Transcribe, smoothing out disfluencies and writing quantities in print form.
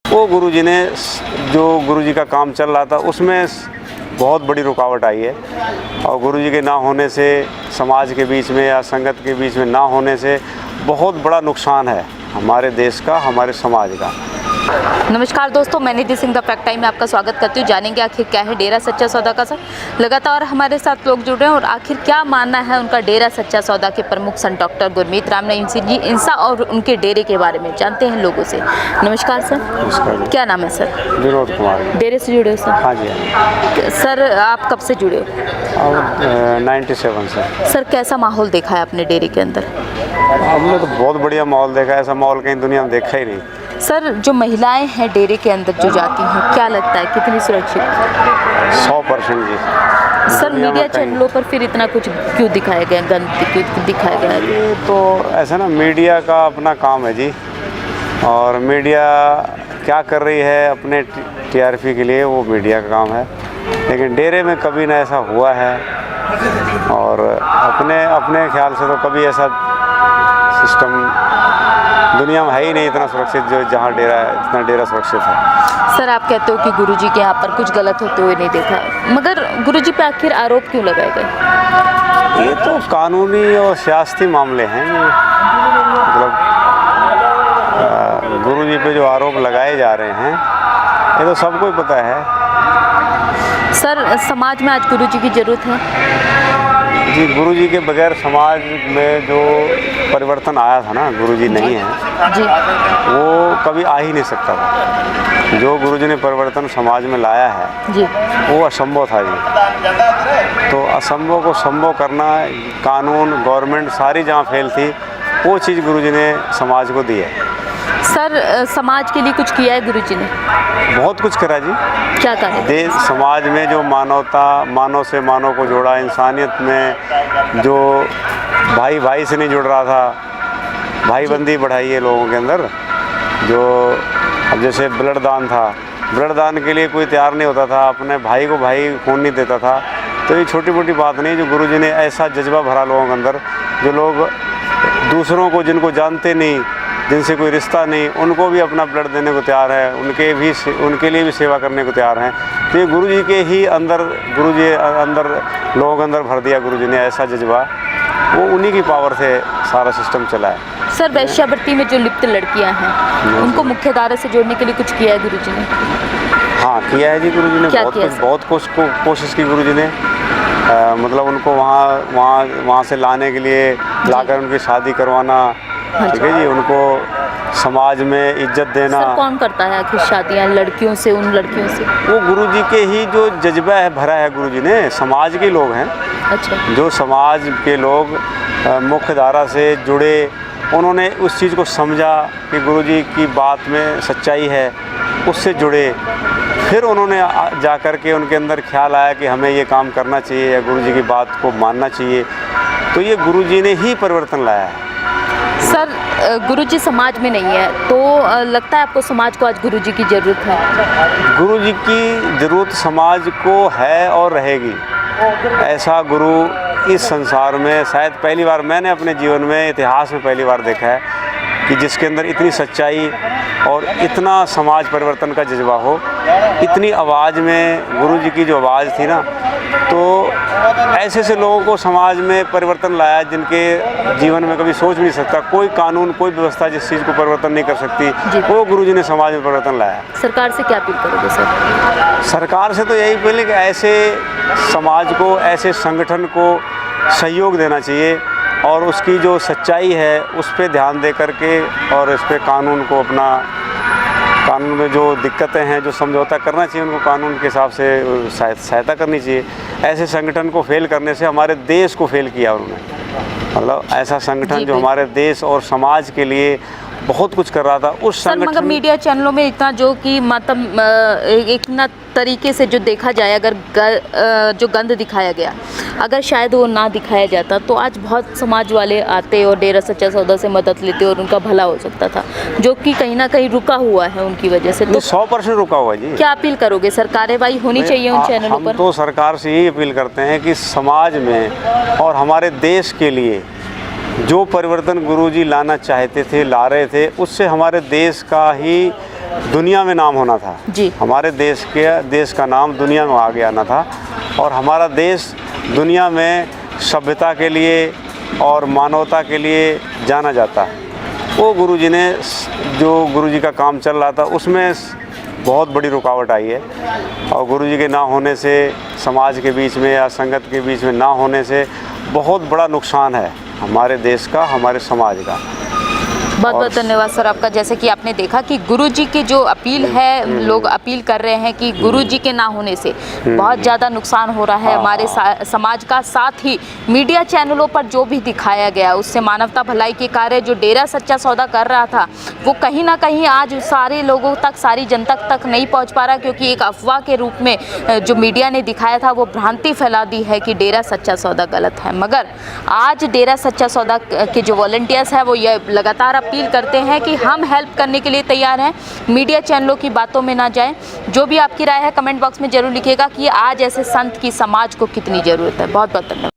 वो गुरुजी ने जो गुरुजी का काम चल रहा था उसमें बहुत बड़ी रुकावट आई है, और गुरुजी के ना होने से समाज के बीच में या संगत के बीच में ना होने से बहुत बड़ा नुकसान है हमारे देश का, हमारे समाज का। नमस्कार दोस्तों, मैं निधि सिंह द फैक्ट टाइम में आपका स्वागत करती हूँ। जानेंगे आखिर क्या है डेरा सच्चा सौदा का सर। लगातार हमारे साथ लोग जुड़ रहे हैं और आखिर क्या मानना है उनका डेरा सच्चा सौदा के प्रमुख संत डॉक्टर गुरमीत राम नईम सिंह जी इंसा और उनके डेरे के बारे में जानते हैं लोगों से। नमस्कार सर। नमस्कार। क्या नाम है सर? विनोद कुमार। डेरे से जुड़े हो सर? हाँ जी, हाँ। सर आप कब से जुड़े हो? 97 से। सर कैसा माहौल देखा है अपने डेरे के अंदर? हमने तो बहुत बढ़िया माहौल देखा है, ऐसा माहौल कहीं दुनिया में देखा ही नहीं। सर जो महिलाएं हैं डेरे के अंदर जो जाती हैं, क्या लगता है कितनी सुरक्षित? 100% जी। सर मीडिया चैनलों पर फिर इतना कुछ क्यों दिखाया गया, गंद क्यों दिखाया गया? ये तो ऐसा ना, मीडिया का अपना काम है जी, और मीडिया क्या कर रही है अपने TRP के लिए, वो मीडिया का काम है। लेकिन डेरे में कभी ना ऐसा हुआ है, और अपने ख्याल से तो कभी ऐसा सिस्टम दुनिया में है ही नहीं इतना सुरक्षित जो जहाँ इतना डेरा सुरक्षित है। सर आप कहते हो कि गुरुजी के यहाँ पर कुछ गलत होते हुए नहीं देखा, मगर गुरुजी पे आखिर आरोप क्यों लगाए गए? ये तो कानूनी और सियासती मामले हैं। मतलब गुरुजी पे जो आरोप लगाए जा रहे हैं ये तो सबको ही पता है। सर समाज में आज गुरुजी की ज़रूरत है जी। गुरुजी के बगैर समाज में जो परिवर्तन आया था ना, गुरुजी नहीं है जी, वो कभी आ ही नहीं सकता था। जो गुरुजी ने परिवर्तन समाज में लाया है जी, वो असंभव था जी। तो असंभव को संभव करना, कानून गवर्नमेंट सारी जहाँ फेल थी, वो चीज़ गुरुजी ने समाज को दी है। सर समाज के लिए कुछ किया है गुरुजी ने? बहुत कुछ करा जी। क्या करा? देश समाज में जो मानवता, मानव से मानव को जोड़ा, इंसानियत में जो भाई भाई से नहीं जुड़ रहा था, भाईबंदी बढ़ाई है लोगों के अंदर। जो अब जैसे ब्लड दान था, ब्लड दान के लिए कोई तैयार नहीं होता था, अपने भाई को भाई खून नहीं देता था। तो ये छोटी मोटी बात नहीं, जो गुरुजी ने ऐसा जज्बा भरा लोगों के अंदर, जो लोग दूसरों को जिनको जानते नहीं, जिनसे कोई रिश्ता नहीं, उनको भी अपना ब्लड देने को तैयार है, उनके लिए भी सेवा करने को तैयार हैं। तो ये गुरुजी के ही अंदर, गुरुजी अंदर लोगों के अंदर भर दिया गुरुजी ने ऐसा जज्बा, वो उन्हीं की पावर से सारा सिस्टम चला है। सर वैश्यावृत्ति में जो लिप्त लड़कियां हैं उनको मुख्यधारा से जोड़ने के लिए कुछ किया है गुरुजी ने? हाँ किया है जी, गुरुजी ने बहुत कुछ कोशिश की गुरुजी ने। मतलब उनको वहाँ से लाने के लिए, लाकर उनकी शादी करवाना, ठीक है जी, उनको समाज में इज्जत देना। सर कौन करता है आखिर शादियाँ लड़कियों से, उन लड़कियों से? वो गुरुजी के ही जो जज्बा है भरा है गुरुजी ने, समाज के लोग हैं। अच्छा। जो समाज के लोग मुख्य धारा से जुड़े, उन्होंने उस चीज़ को समझा कि गुरुजी की बात में सच्चाई है, उससे जुड़े। फिर उन्होंने जा कर के उनके अंदर ख्याल आया कि हमें ये काम करना चाहिए या गुरुजी की बात को मानना चाहिए। तो ये गुरुजी ने ही परिवर्तन लाया है। सर गुरुजी समाज में नहीं है, तो लगता है आपको समाज को आज गुरुजी की ज़रूरत है? गुरुजी की ज़रूरत समाज को है और रहेगी। ऐसा गुरु इस संसार में शायद पहली बार मैंने अपने जीवन में, इतिहास में पहली बार देखा है कि जिसके अंदर इतनी सच्चाई और इतना समाज परिवर्तन का जज्बा हो। इतनी आवाज़ में गुरुजी की जो आवाज़ थी ना, तो ऐसे लोगों को समाज में परिवर्तन लाया जिनके जीवन में कभी सोच भी नहीं सकता। कोई कानून, कोई व्यवस्था जिस चीज़ को परिवर्तन नहीं कर सकती, वो गुरुजी ने समाज में परिवर्तन लाया। सरकार से क्या अपील करोगे सर? सरकार से तो यही अपील है कि ऐसे समाज को, ऐसे संगठन को सहयोग देना चाहिए, और उसकी जो सच्चाई है उस पर ध्यान दे करके, और इस पर कानून को अपना, कानून में जो दिक्कतें हैं, जो समझौता करना चाहिए, उनको कानून के हिसाब से सहायता करनी चाहिए। ऐसे संगठन को फेल करने से हमारे देश को फेल किया उन्होंने। मतलब ऐसा संगठन जो हमारे देश और समाज के लिए बहुत कुछ कर रहा था, उस संगठन। मगर मीडिया चैनलों में इतना जो कि मतलब एक ना तरीके से जो देखा जाए, अगर जो गंद दिखाया गया, अगर शायद वो ना दिखाया जाता तो आज बहुत समाज वाले आते और डेरा सच्चा सौदा से मदद लेते और उनका भला हो सकता था, जो कि कहीं ना कहीं रुका हुआ है उनकी वजह से। तो 100% रुका हुआ जी। क्या अपील करोगे? सर कार्रवाई होनी चाहिए उन चैनलों पर? हम तो सरकार से यही अपील करते हैं कि समाज में और हमारे देश के लिए जो परिवर्तन गुरुजी लाना चाहते थे, ला रहे थे, उससे हमारे देश का ही दुनिया में नाम होना था जी। हमारे देश का नाम दुनिया में आगे आना था और हमारा देश दुनिया में सभ्यता के लिए और मानवता के लिए जाना जाता। वो गुरुजी ने जो गुरुजी का काम चल रहा था उसमें बहुत बड़ी रुकावट आई है और गुरुजी के ना होने से समाज के बीच में या संगत के बीच में ना होने से बहुत बड़ा नुकसान है हमारे देश का, हमारे समाज का। बहुत बहुत धन्यवाद सर आपका। जैसे कि आपने देखा कि गुरुजी की जो अपील है, लोग अपील कर रहे हैं कि गुरुजी के ना होने से बहुत ज़्यादा नुकसान हो रहा है हमारे समाज का। साथ ही मीडिया चैनलों पर जो भी दिखाया गया उससे मानवता भलाई के कार्य जो डेरा सच्चा सौदा कर रहा था वो कहीं ना कहीं आज सारे लोगों तक, सारी जनता तक नहीं पहुंच पा रहा, क्योंकि एक अफवाह के रूप में जो मीडिया ने दिखाया था वो भ्रांति फैला दी है कि डेरा सच्चा सौदा गलत है। मगर आज डेरा सच्चा सौदा के जो वॉलंटियर्स हैं वो ये लगातार अपील करते हैं कि हम हेल्प करने के लिए तैयार हैं, मीडिया चैनलों की बातों में ना जाएं। जो भी आपकी राय है कमेंट बॉक्स में जरूर लिखिएगा कि आज ऐसे संत की समाज को कितनी ज़रूरत है। बहुत बहुत धन्यवाद।